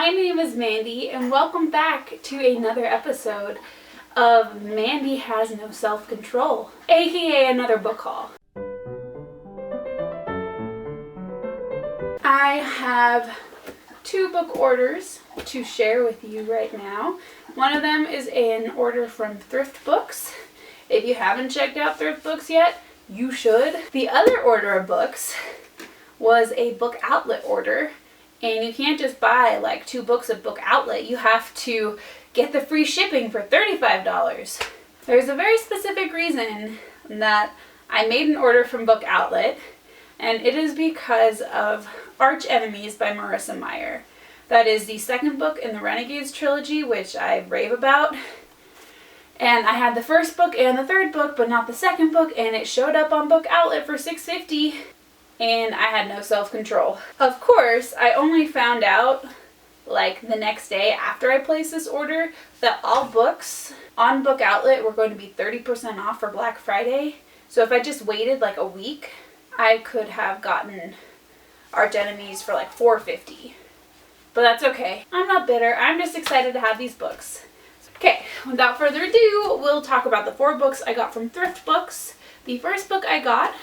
My name is Mandy, and welcome back to another episode of Mandy Has No Self-Control, aka another book haul. I have 2 book orders to share with you right now. One of them is an order from Thrift Books. If you haven't checked out Thrift Books yet, you should. The other order of books was a Book Outlet order. And you can't just buy like 2 books at Book Outlet. You have to get the free shipping for $35. There's a very specific reason that I made an order from Book Outlet, and it is because of Arch Enemies by Marissa Meyer. That is the 2nd book in the Renegades trilogy, which I rave about. And I had the 1st book and the 3rd book, but not the 2nd book, and it showed up on Book Outlet for $6.50. And I had no self-control. Of course, I only found out like the next day after I placed this order that all books on Book Outlet were going to be 30% off for Black Friday. So if I just waited like a week, I could have gotten Arch Enemies for like $4.50. But that's okay. I'm not bitter. I'm just excited to have these books. Okay, without further ado, we'll talk about the 4 books I got from Thrift Books. The first book I got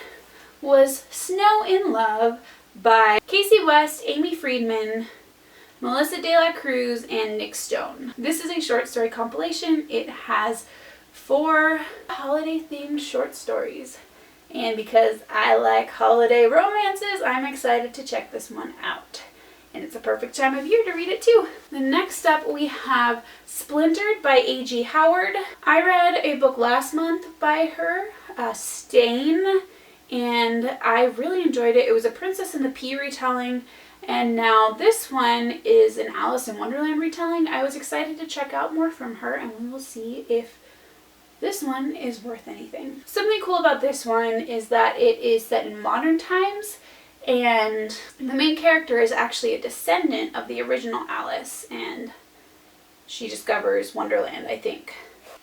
was Snow in Love by Casey West, Amy Friedman, Melissa De La Cruz, and Nick Stone. This is a short story compilation. It has 4 holiday-themed short stories. And because I like holiday romances, I'm excited to check this one out. And it's a perfect time of year to read it too. The next up we have Splintered by A.G. Howard. I read a book last month by her, Stain, and I really enjoyed it. It was a Princess and the Pea retelling, and now this one is an Alice in Wonderland retelling. I was excited to check out more from her, and we will see if this one is worth anything. Something cool about this one is that it is set in modern times, and the main character is actually a descendant of the original Alice, and she discovers Wonderland, I think.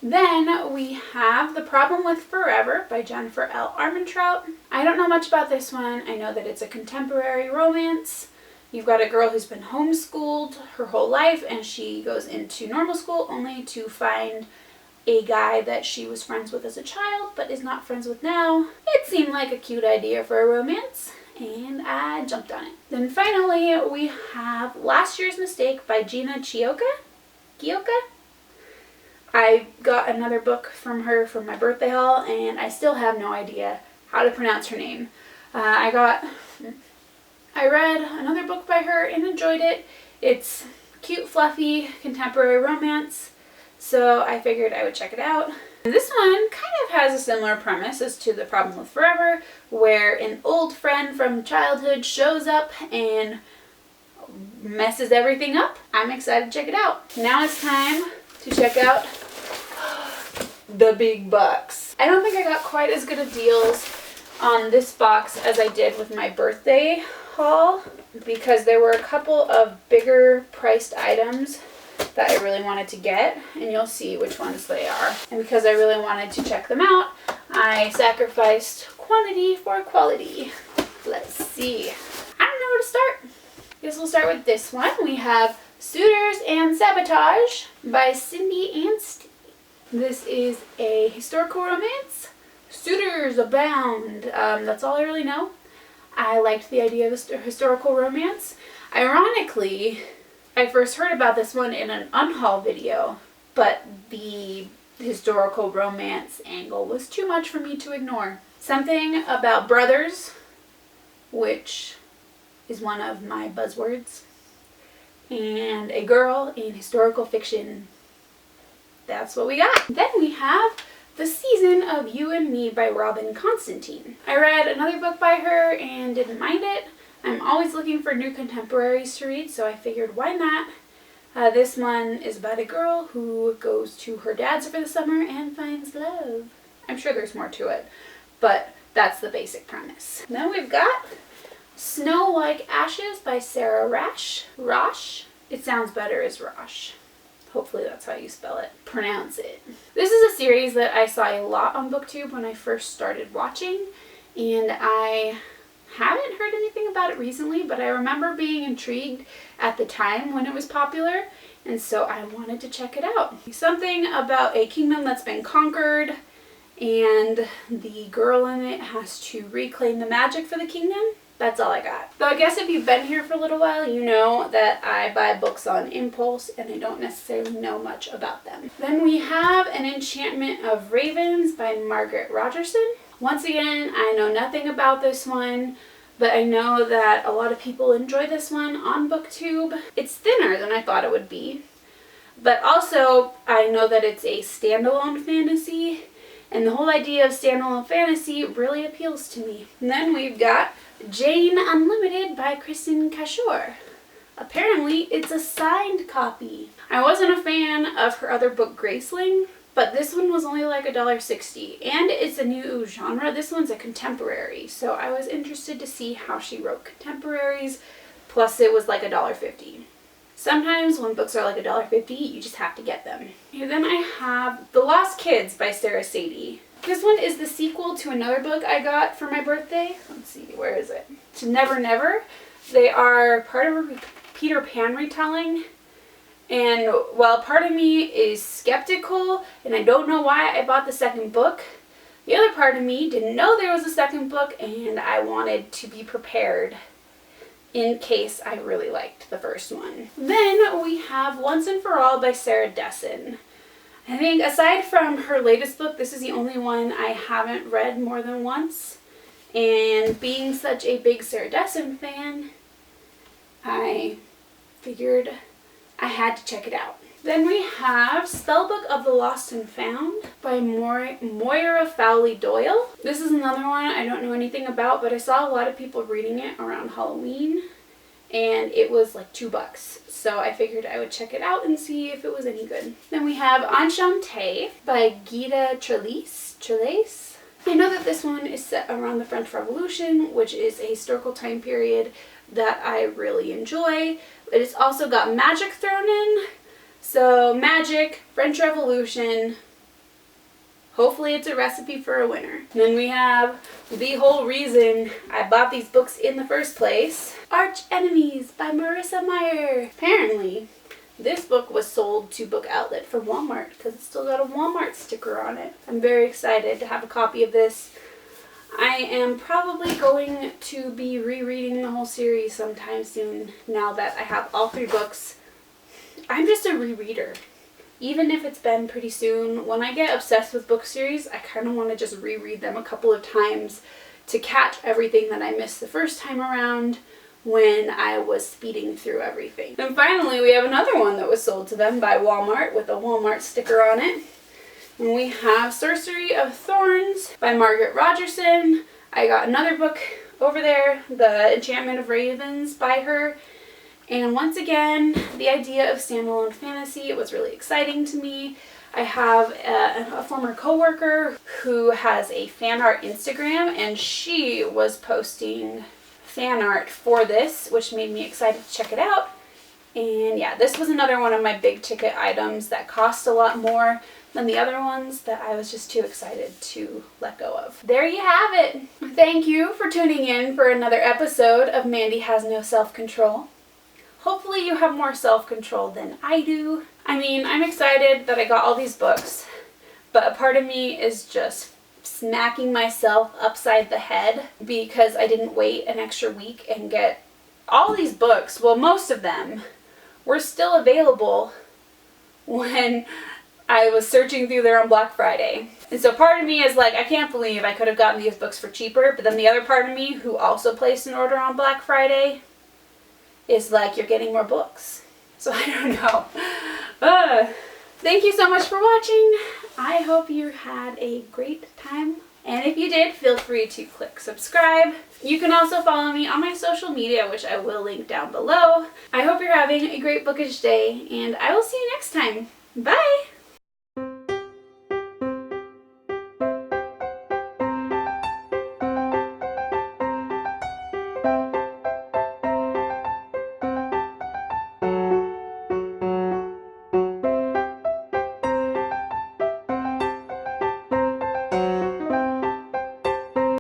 Then we have The Problem with Forever by Jennifer L. Armentrout. I don't know much about this one. I know that it's a contemporary romance. You've got a girl who's been homeschooled her whole life, and she goes into normal school only to find a guy that she was friends with as a child but is not friends with now. It seemed like a cute idea for a romance, and I jumped on it. Then finally we have Last Year's Mistake by Gina Chioka? I got another book from her for my birthday haul, and I still have no idea how to pronounce her name. I read another book by her and enjoyed it. It's cute, fluffy, contemporary romance, so I figured I would check it out. And this one kind of has a similar premise as to The Problem with Forever, where an old friend from childhood shows up and messes everything up. I'm excited to check it out. Now it's time to check out the big bucks. I don't think I got quite as good of deals on this box as I did with my birthday haul, because there were a couple of bigger priced items that I really wanted to get, and you'll see which ones they are. And because I really wanted to check them out, I sacrificed quantity for quality. Let's see. I don't know where to start. Guess we'll start with this one. We have Suitors and Sabotage by Cindy and Steve. This is a historical romance. Suitors abound. That's all I really know. I liked the idea of a historical romance. Ironically, I first heard about this one in an unhaul video, but the historical romance angle was too much for me to ignore. Something about brothers, which is one of my buzzwords, and a girl in historical fiction. That's what we got. Then we have The Season of You and Me by Robin Constantine. I read another book by her and didn't mind it. I'm always looking for new contemporaries to read, so I figured why not. This one is about a girl who goes to her dad's for the summer and finds love. I'm sure there's more to it, but that's the basic premise. Then we've got Snow Like Ashes by Sarah Rosh. It sounds better as Rosh. Hopefully that's how you spell it. Pronounce it. This is a series that I saw a lot on BookTube when I first started watching, and I Haven't heard anything about it recently, but I remember being intrigued at the time when it was popular, and so I wanted to check it out. Something about a kingdom that's been conquered, and the girl in it has to reclaim the magic for the kingdom. That's all I got. Though I guess if you've been here for a little while, you know that I buy books on impulse and I don't necessarily know much about them. Then we have An Enchantment of Ravens by Margaret Rogerson. Once again, I know nothing about this one, but I know that a lot of people enjoy this one on BookTube. It's thinner than I thought it would be, but also I know that it's a standalone fantasy, and the whole idea of standalone fantasy really appeals to me. And then we've got Jane Unlimited by Kristen Cashore. Apparently, it's a signed copy. I wasn't a fan of her other book, Graceling, but this one was only like $1.60, and it's a new genre. This one's a contemporary, so I was interested to see how she wrote contemporaries, plus it was like $1.50. Sometimes when books are like $1.50, you just have to get them. And then I have The Lost Kids by Sarah Sadie. This one is the sequel to another book I got for my birthday. Let's see, where is it? To Never Never. They are part of a Peter Pan retelling. And while part of me is skeptical, and I don't know why I bought the second book, the other part of me didn't know there was a second book, and I wanted to be prepared in case I really liked the first one. Then we have Once and For All by Sarah Dessen. I think aside from her latest book, this is the only one I haven't read more than once. And being such a big Sarah Dessen fan, I figured I had to check it out. Then we have Spellbook of the Lost and Found by Moira Fowley Doyle. This is another one I don't know anything about, but I saw a lot of people reading it around Halloween, and it was like $2. So I figured I would check it out and see if it was any good. Then we have Enchantée by Guida Trelais. I know that this one is set around the French Revolution, which is a historical time period that I really enjoy. But it's also got magic thrown in. So magic, French Revolution, hopefully it's a recipe for a winner. And then we have the whole reason I bought these books in the first place, Arch Enemies by Marissa Meyer. Apparently, this book was sold to Book Outlet for Walmart because it's still got a Walmart sticker on it. I'm very excited to have a copy of this. I am probably going to be rereading the whole series sometime soon now that I have all 3 books. I'm just a rereader. Even if it's been pretty soon, when I get obsessed with book series, I kind of want to just reread them a couple of times to catch everything that I missed the first time around when I was speeding through everything. And finally, we have another one that was sold to them by Walmart with a Walmart sticker on it. And we have Sorcery of Thorns by Margaret Rogerson. I got another book over there, The Enchantment of Ravens by her. And once again, the idea of standalone fantasy was really exciting to me. I have a former coworker who has a fan art Instagram, and she was posting fan art for this, which made me excited to check it out. And yeah, this was another one of my big ticket items that cost a lot more than the other ones that I was just too excited to let go of. There you have it. Thank you for tuning in for another episode of Mandy Has No Self-Control. Hopefully you have more self-control than I do. I mean, I'm excited that I got all these books, but a part of me is just smacking myself upside the head because I didn't wait an extra week and get all these books. Well, most of them were still available when I was searching through there on Black Friday. And so part of me is like, I can't believe I could have gotten these books for cheaper, but then the other part of me, who also placed an order on Black Friday, is like, you're getting more books. So I don't know. Thank you so much for watching. I hope you had a great time. And if you did, feel free to click subscribe. You can also follow me on my social media, which I will link down below. I hope you're having a great bookish day, and I will see you next time. Bye!